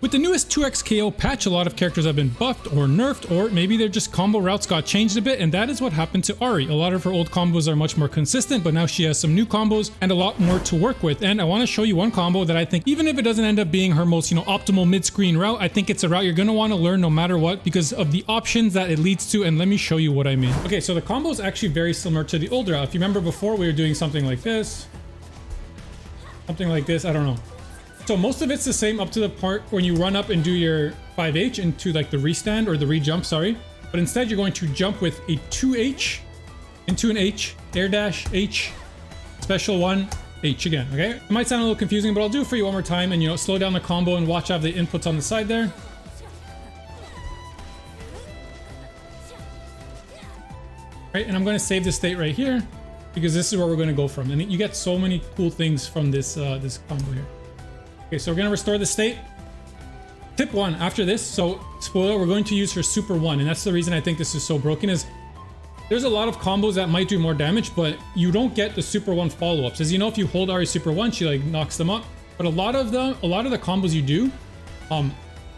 With the newest 2x KO patch, a lot of characters have been buffed or nerfed, or maybe their just combo routes got changed a bit, and that is what happened to Ahri. A lot of her old combos are much more consistent, but now she has some new combos and a lot more to work with. And I want to show you one combo that I think, even if it doesn't end up being her most, optimal mid-screen route, I think it's a route you're going to want to learn no matter what because of the options that it leads to, and let me show you what I mean. Okay, so the combo is actually very similar to the old route. If you remember before, we were doing something like this, I don't know. So most of it's the same up to the part when you run up and do your 5H into like the restand or the re-jump, sorry. But instead you're going to jump with a 2H into an H, air dash, H, special 1, H again, okay? It might sound a little confusing, but I'll do it for you one more time and slow down the combo and watch out the inputs on the side there. Right, and I'm going to save the state right here because this is where we're going to go from. And you get so many cool things from this, this combo here. Okay, so we're going to restore the state. Tip 1 after this, so spoiler, we're going to use her super 1, and that's the reason I think this is so broken is there's a lot of combos that might do more damage, but you don't get the super 1 follow-ups. As you know, if you hold Ahri super 1, she like knocks them up. But a lot of the combos you do,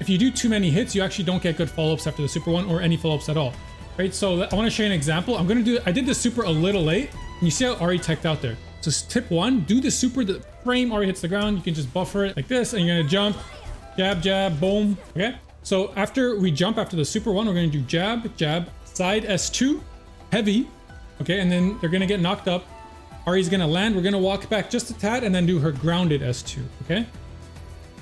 if you do too many hits, you actually don't get good follow-ups after the super 1 or any follow-ups at all. Right, so I want to show you an example. I did the super a little late, and you see how Ahri teched out there. So tip 1, do the super, the frame Ahri hits the ground, you can just buffer it like this, and you're gonna jump, jab, jab, boom, okay? So after we jump after the super 1, we're gonna do jab, jab, side S2, heavy, okay? And then they're gonna get knocked up. Ahri's gonna land, we're gonna walk back just a tad, and then do her grounded S2, okay?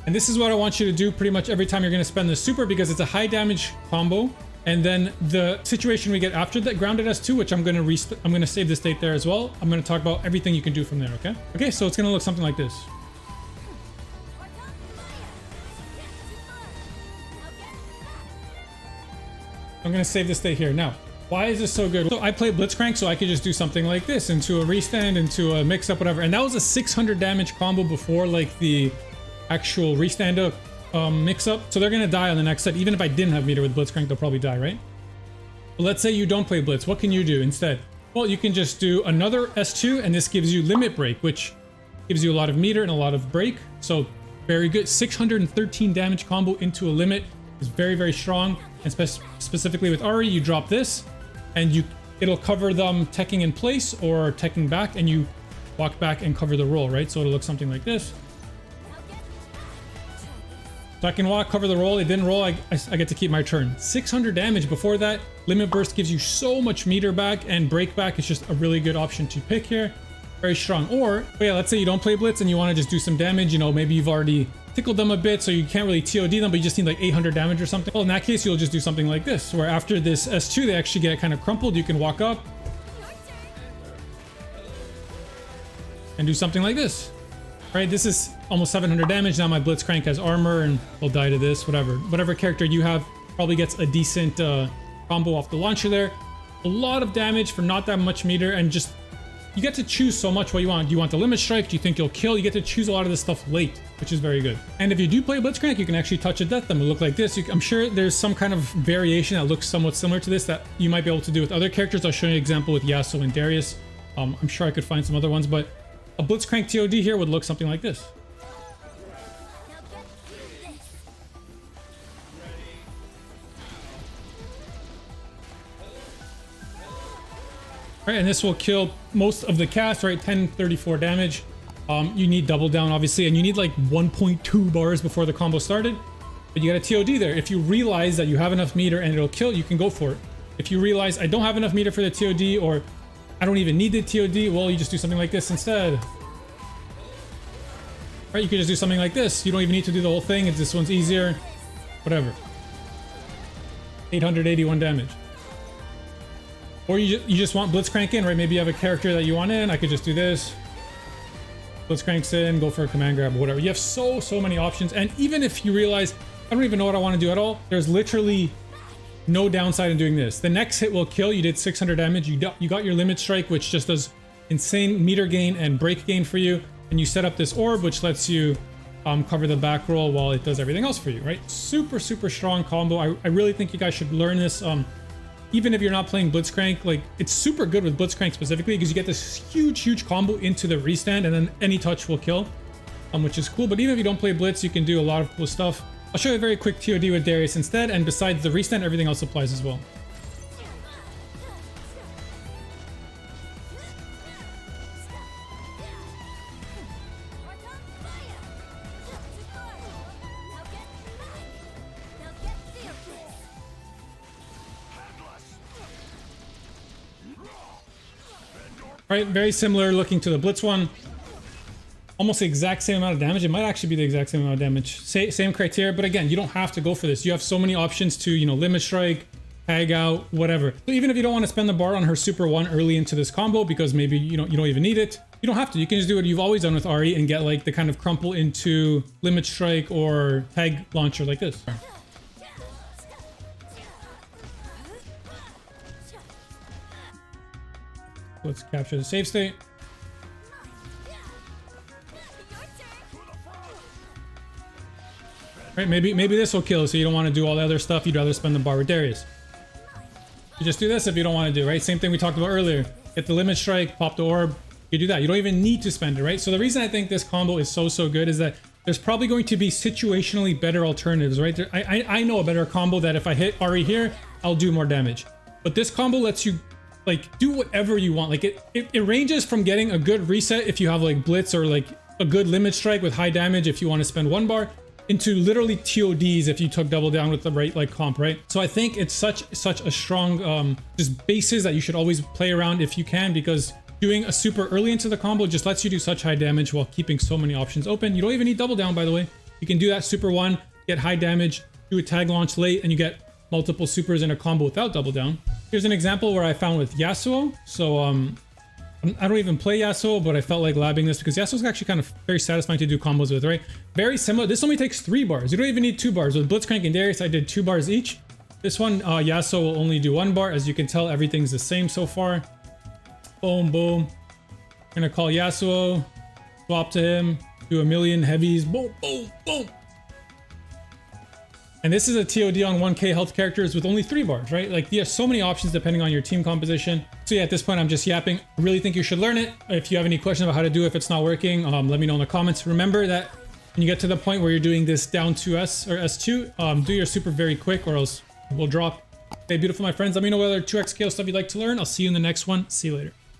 And this is what I want you to do pretty much every time you're gonna spend the super because it's a high damage combo. And then the situation we get after that grounded S2, which I'm gonna save the state there as well. I'm gonna talk about everything you can do from there, okay? Okay, so it's gonna look something like this. I'm gonna save the state here. Now, why is this so good? So I play Blitzcrank, so I could just do something like this into a restand, into a mix-up, whatever. And that was a 600 damage combo before like the actual restand up. Mix up, so they're gonna die on the next set. Even if I didn't have meter with Blitzcrank, they'll probably die, right? But let's say you don't play Blitz, what can you do instead? Well, you can just do another S2, and this gives you limit break, which gives you a lot of meter and a lot of break. So very good. 613 damage combo into a limit is very, very strong. And specifically with Ahri, you drop this, and it'll cover them teching in place or teching back, and you walk back and cover the roll, right? So it'll look something like this. So I can walk, cover the roll. It didn't roll. I get to keep my turn. 600 damage. Before that, limit burst gives you so much meter back, and break back is just a really good option to pick here. Very strong. Or, yeah, let's say you don't play Blitz and you want to just do some damage. Maybe you've already tickled them a bit, so you can't really ToD them, but you just need like 800 damage or something. Well, in that case, you'll just do something like this, where after this S2, they actually get kind of crumpled. You can walk up and do something like this. Right, this is almost 700 damage. Now my Blitzcrank has armor and will die to this, whatever character you have probably gets a decent combo off the launcher there. A lot of damage for not that much meter, and just you get to choose so much what you want. Do you want the limit strike? Do you think you'll kill? You get to choose a lot of this stuff late, which is very good. And if you do play Blitzcrank, you can actually touch a death them. It'll look like this. I'm sure there's some kind of variation that looks somewhat similar to this that you might be able to do with other characters. I'll show you an example with Yasuo and Darius. I'm sure I could find some other ones, but a Blitzcrank ToD here would look something like this. Right, and this will kill most of the cast, right? 1034 damage. You need double down, obviously, and you need like 1.2 bars before the combo started. But you got a ToD there. If you realize that you have enough meter and it'll kill, you can go for it. If you realize I don't have enough meter for the ToD, or I don't even need the ToD, well, you just do something like this instead. Right, you could just do something like this. You don't even need to do the whole thing. This one's easier. Whatever. 881 damage. Or you just want Blitzcrank in, right? Maybe you have a character that you want in. I could just do this. Blitzcrank's in, go for a command grab, or whatever. You have so many options. And even if you realize, I don't even know what I want to do at all, there's literally no downside in doing this. The next hit will kill. You did 600 damage. You got your limit strike, which just does insane meter gain and break gain for you. And you set up this orb, which lets you cover the back roll while it does everything else for you, right? Super strong combo. I really think you guys should learn this. Even if you're not playing Blitzcrank, like, it's super good with Blitzcrank specifically because you get this huge combo into the restand, and then any touch will kill, which is cool. But even if you don't play Blitz, you can do a lot of cool stuff. I'll show you a very quick ToD with Darius instead, and besides the restand, everything else applies as well. Right, very similar looking to the Blitz one. Almost the exact same amount of damage. It might actually be the exact same amount of damage. Same criteria, but again, you don't have to go for this. You have so many options to, you know, limit strike, tag out, whatever. So even if you don't want to spend the bar on her super one early into this combo because maybe you don't even need it, you don't have to. You can just do what you've always done with Ahri and get like the kind of crumple into limit strike or tag launcher like this. Let's capture the save state. Right, maybe this will kill, so you don't want to do all the other stuff. You'd rather spend the bar with Darius. You just do this if you don't want to do, right? Same thing we talked about earlier. Get the limit strike, pop the orb. You do that. You don't even need to spend it, right? So the reason I think this combo is so good is that there's probably going to be situationally better alternatives, right? I know a better combo that if I hit Ahri here, I'll do more damage. But this combo lets you like do whatever you want. Like it ranges from getting a good reset if you have like Blitz or like a good limit strike with high damage if you want to spend one bar, into literally ToDs if you took double down with the right like comp, right? So I think it's such a strong just basis that you should always play around if you can, because doing a super early into the combo just lets you do such high damage while keeping so many options open. You don't even need double down, by the way. You can do that super one, get high damage, do a tag launch late, and you get multiple supers in a combo without double down. Here's an example where I found with Yasuo. So I don't even play Yasuo, but I felt like labbing this because Yasuo's actually kind of very satisfying to do combos with, right? Very similar. This only takes 3 bars. You don't even need 2 bars. With Blitzcrank and Darius, I did 2 bars each. This one, Yasuo will only do 1 bar. As you can tell, everything's the same so far. Boom, boom. I'm gonna call Yasuo, swap to him, do a million heavies. Boom, boom, boom. And this is a ToD on 1k health characters with only 3 bars, right? Like, you have so many options depending on your team composition. So yeah, at this point, I'm just yapping. I really think you should learn it. If you have any questions about how to do it, if it's not working, let me know in the comments. Remember that when you get to the point where you're doing this down to S or S2, do your super very quick or else we'll drop. Hey, beautiful, my friends. Let me know what other 2x scale stuff you'd like to learn. I'll see you in the next one. See you later.